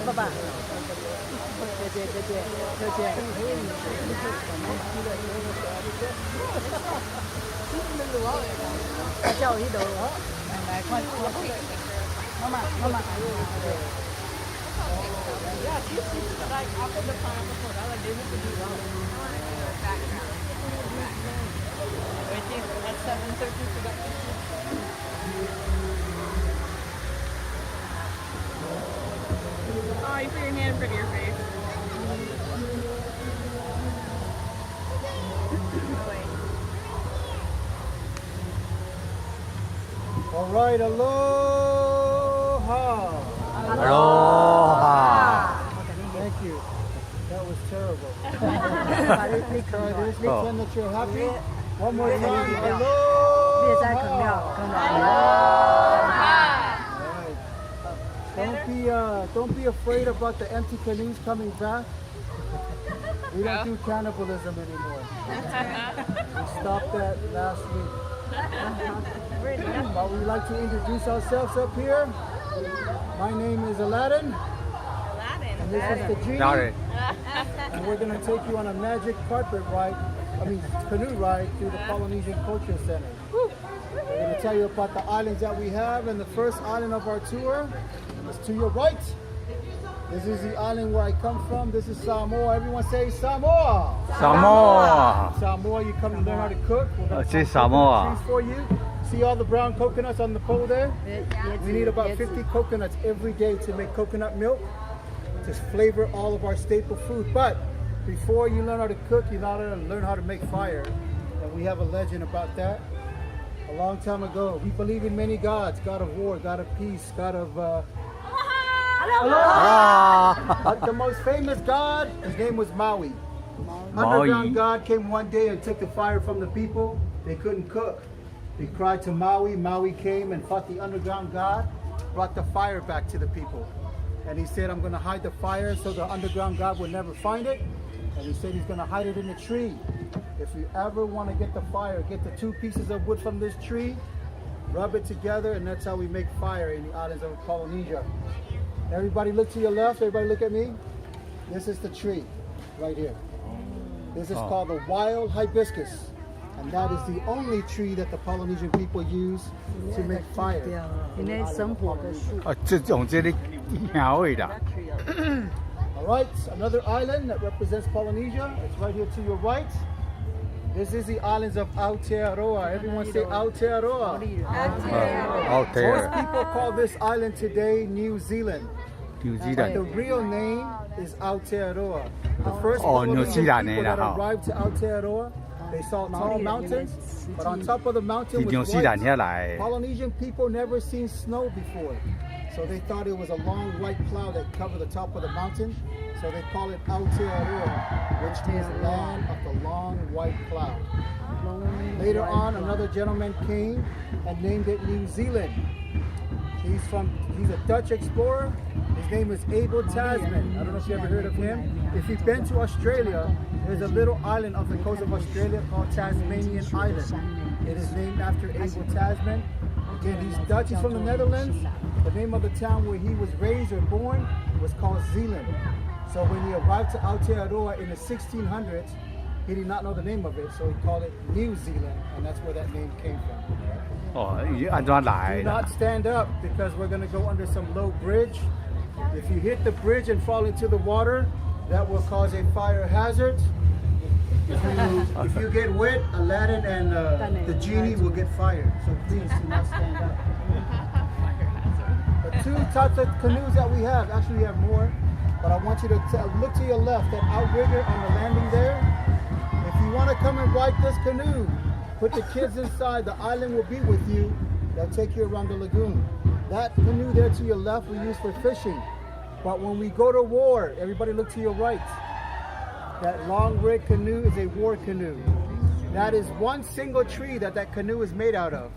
爸爸，姐姐，叫我一头，来快，妈妈。Oh, you put your hand in front of your face. All right, aloha. Aloha. Thank you. That was terrible. Try this. Pretend that you're happy. One more time. Aloha. Don't be afraid about the empty canoes coming back. We don't do cannibalism anymore. We stopped that last week. But we'd like to introduce ourselves up here. My name is Aladdin. And this is the genie. And we're going to take you on a magic canoe ride through the Polynesian Culture Center. We're going to tell you about the islands that we have, and the first island of our tour is to your right. This is the island where I come from. This is Samoa. Everyone say Samoa. Samoa, you come to learn how to cook. We're going to plant coconut trees for you. See all the brown coconuts on the pole there? We need about 50 coconuts every day to make coconut milk, to flavor all of our staple food. But before you learn how to cook, you gotta learn how to make fire. And we have a legend about that. A long time ago, we believe in many gods: God of war, God of peace, God of but the most famous god, his name was Maui. Underground god came one day and took the fire from the people. They couldn't cook. They cried to Maui. Maui came and fought the underground god, brought the fire back to the people. And he said, I'm going to hide the fire so the underground god will never find it. And he said he's going to hide it in a tree. If you ever want to get the fire, get the 2 pieces of wood from this tree, rub it together, and that's how we make fire in the islands of Polynesia. Everybody look to your left. Everybody look at me. This is the tree right here. This is called the wild hibiscus. And that is the only tree that the Polynesian people use to make fire. All right, another island that represents Polynesia. It's right here to your right. This is the islands of Aotearoa. Everyone say Aotearoa. Most people call this island today New Zealand. But the real name is Aotearoa. The first Polynesian people that arrived to Aotearoa, they saw tall mountains, but on top of the mountain was white. Polynesian people never seen snow before, so they thought it was a long white cloud that covered the top of the mountain. So they call it Aotearoa, which means land of the long white cloud. Later on, another gentleman came and named it New Zealand. He's a Dutch explorer. His name is Abel Tasman. I don't know if you ever heard of him. If you've been to Australia, there's a little island off the coast of Australia called Tasmanian Island. It is named after Abel Tasman. Again, he's Dutch. He's from the Netherlands. The name of the town where he was raised or born was called Zeeland. So when he arrived to Aotearoa in the 1600s, he did not know the name of it, so he called it New Zealand, and that's where that name came from. Do not stand up because we're going to go under some low bridge. If you hit the bridge and fall into the water, that will cause a fire hazard. If you get wet, Aladdin and the genie will get fired. So please do not stand up. The 2 types of canoes that we have, actually we have more, but I want you to look to your left, that outrigger on the landing there. If you want to come and ride this canoe, put the kids inside, the island will be with you. They'll take you around the lagoon. That canoe there to your left we use for fishing. But when we go to war, everybody look to your right. That long rig canoe is a war canoe. That is one single tree that canoe is made out of.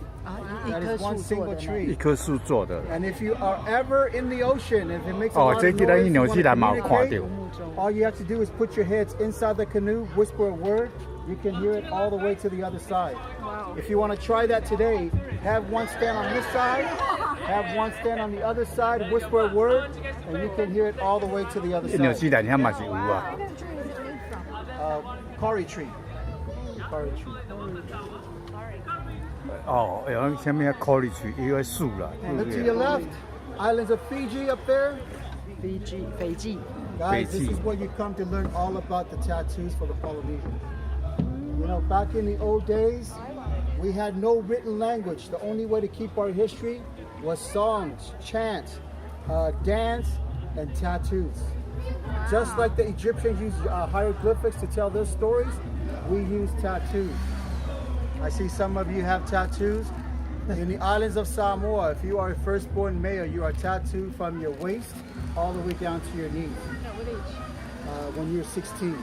That is one single tree. And if you are ever in the ocean, if it makes a lot of noise, you want to communicate, all you have to do is put your heads inside the canoe, whisper a word, you can hear it all the way to the other side. If you want to try that today, have one stand on this side Have one stand on the other side, whisper a word, and you can hear it all the way to the other 纽 side. 西兰遐嘛是有啊。 Curry tree. Curry tree. 哦，有啥物啊？考虑去一个树啦。 And look to your left, islands of Fiji up there. 斐济 Guys, this Fiji. is where you come to learn all about the tattoos for the Polynesians. You know, back in the old days, we had no written language. The only way to keep our history was songs, chants, dance, and tattoos. Just like the Egyptians used hieroglyphics to tell their stories, we use tattoos. I see some of you have tattoos. In the islands of Samoa, if you are a firstborn male, you are tattooed from your waist all the way down to your knees when you're 16.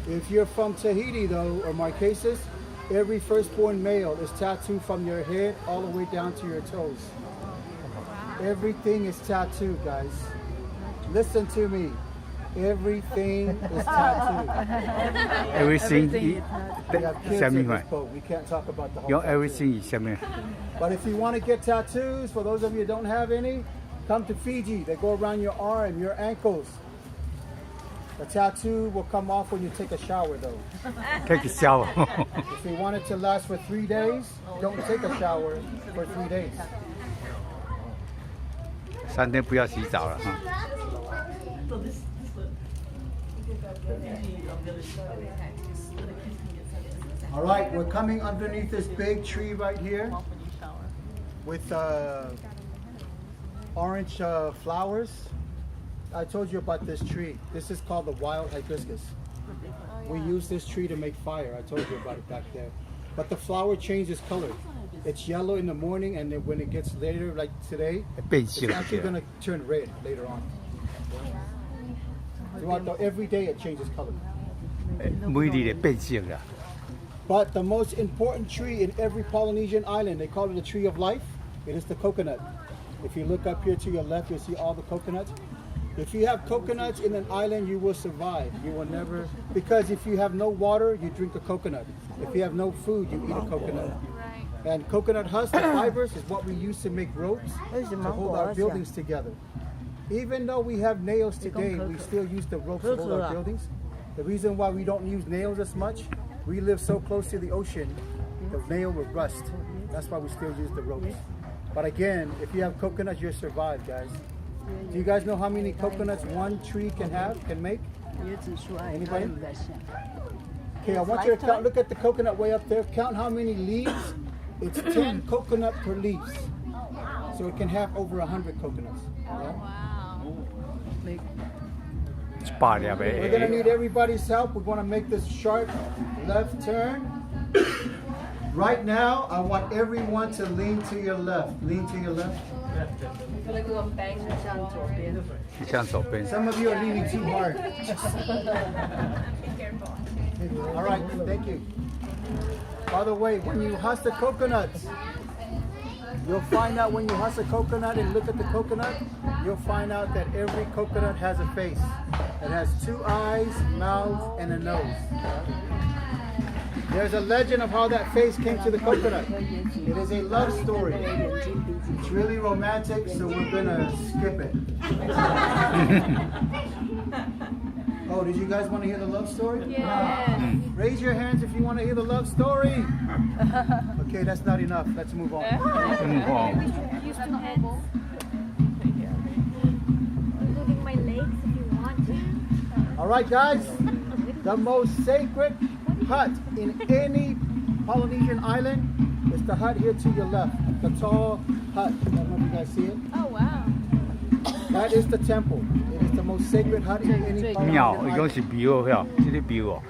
If you're from Tahiti, though, or Marquesas, every firstborn male is tattooed from your head all the way down to your toes. Everything is tattooed, guys. Listen to me. Everything is tattooed. Everything We have kids 啥 in 物 this 款？ boat. We can't talk about the whole 用 tattoo. everything 是啥物？ But if you want to get tattoos, for those of you who don't have any, come to Fiji. They go around your arm, your ankles. The tattoo will come off when you take a shower, though. Take a shower. If you want it to last for 3 days, don't take a shower for 3 days. 3天不要洗澡了哈。 All right, we're coming underneath this big tree right here with orange flowers. I told you about this tree. This is called the wild hibiscus. We use this tree to make fire. I told you about it back there. But the flower changes color. It's yellow in the morning, and then when it gets later, like today, 变 it's 性 actually going to turn red later on. Every day it changes color. 每日的变性啦。 But the most important tree in every Polynesian island, they call it the tree of life. It is the coconut. If you look up here to your left, you'll see all the coconuts. If you have coconuts in an island, you will survive. You will never, because if you have no water, you drink a coconut. If you have no food, you eat a coconut. And coconut husk, the fibers, is what we use to make ropes to hold our buildings together. Even though we have nails today, we still use the ropes to hold our buildings. The reason why we don't use nails as much, we live so close to the ocean, the nail will rust. That's why we still use the ropes. But again, if you have coconuts, you'll survive, guys. Do you guys know how many coconuts one tree can make? Anybody? Okay, I want you to count. Look at the coconut way up there. Count how many leaves. It's 10 coconut per leaf. So it can have over 100 coconuts. Yeah? We're going to need everybody's help. We're going to make this sharp left turn. Right now, I want everyone to lean to your left. Lean to your left. 向左边。 Some of you are leaning too hard. All right, thank you. By the way, when you husk the coconuts, you'll find out when you husk a coconut and look at the coconut, you'll find out that every coconut has a face. It has 2 eyes, mouth, and a nose. There's a legend of how that face came to the coconut. It is a love story. It's really romantic, so we're gonna skip it. Oh, did you guys want to hear the love story? Yeah. Raise your hands if you want to hear the love story. Okay, that's not enough. Let's move on. Use 2 hands. Including my legs if you want. All right, guys. The most sacred hut in any Polynesian island is the hut here to your left. The tall hut. I don't know if you guys see it. Oh, wow. That is the temple. It is the most sacred hut in any 庙， Polynesian 伊讲 island. 是庙哦，这个庙哦。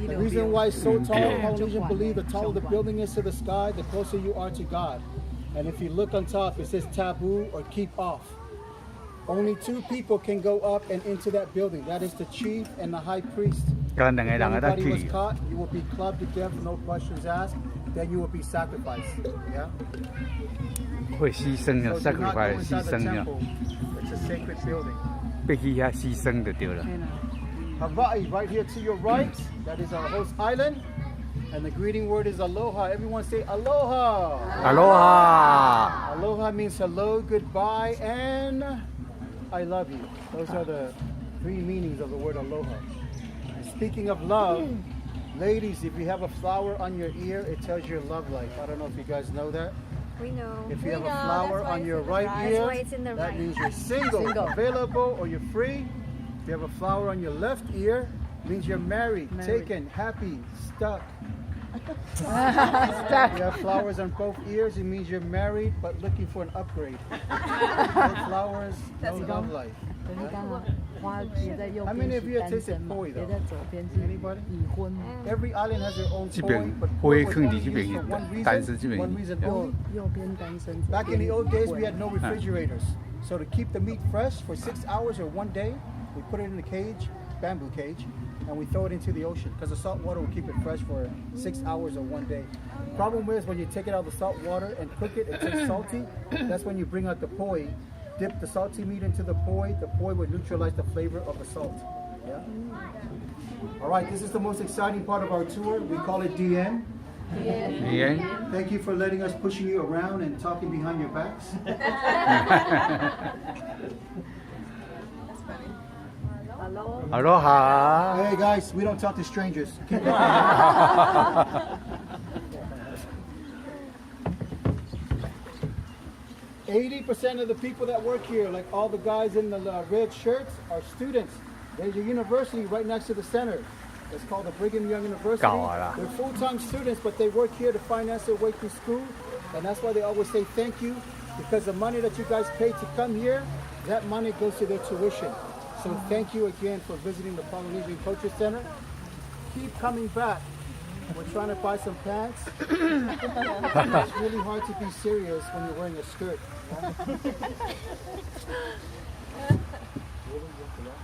The reason why it's so tall, Polynesians believe the taller the building is to the sky, the closer you are to God. And if you look on top, it says taboo or keep off. Only 2 people can go up and into that building. That is the chief and the high priest. 咁2個人喺度 Anybody was 去。 caught, you will be clubbed to death, no questions asked. Then you will be sacrificed. Yeah. 會犧牲啊， So do not go ，sacrifice inside 犧 the 牲啊， temple. It's a sacred building. 必須遐犧牲就對啦。 Hawaii, right here to your right. That is our host island. And the greeting word is aloha. Everyone say aloha. Aloha. Aloha means hello, goodbye, and I love you. Those are the three meanings of the word aloha. And speaking of love, ladies, if you have a flower on your ear, it tells your love life. I don't know if you guys know that. We know. If you have a flower on your right ear, that means you're single, available, or you're free. If you have a flower on your left ear, means you're married, taken, happy, stuck. If you have flowers on both ears, it means you're married but looking for an upgrade. No flowers, no love life. 等于刚好花别在右 How 边 many of 是 you 单 have tasted 身嘛， poi 别 though? 在左边是 Anybody? 已婚嘛。 Every island has their own 这 poi, 边 but 灰 poi was 坑 only 里这边 used for one 单身这 reason, 边 one reason 右 only. 右边单身。左 Back in 边 the old days, we 已 had 婚 no refrigerators. So to keep the meat fresh for 6 hours or one day, we put it in a cage, bamboo cage, and we throw it into the ocean because the salt water will keep it fresh for 6 hours or one day. Problem is when you take it out of the salt water and cook it, it tastes salty. That's when you bring out the poi, dip the salty meat into the poi would neutralize the flavor of the salt. Yeah? All right, this is the most exciting part of our tour. We call it DN. Yeah. Thank you for letting us pushing you around and talking behind your backs. Aloha. Hey guys, we don't talk to strangers. Keep it 80% of the people that work here, like all the guys in the red shirts, are students. There's a university right next to the center. It's called the Brigham Young University. They're full-time students, but they work here to finance their way through school. And that's why they always say thank you, because the money that you guys pay to come here, that money goes to their tuition. So thank you again for visiting the Polynesian Culture Center. Keep coming back. We're trying to buy some pants. It's really hard to be serious when you're wearing a skirt.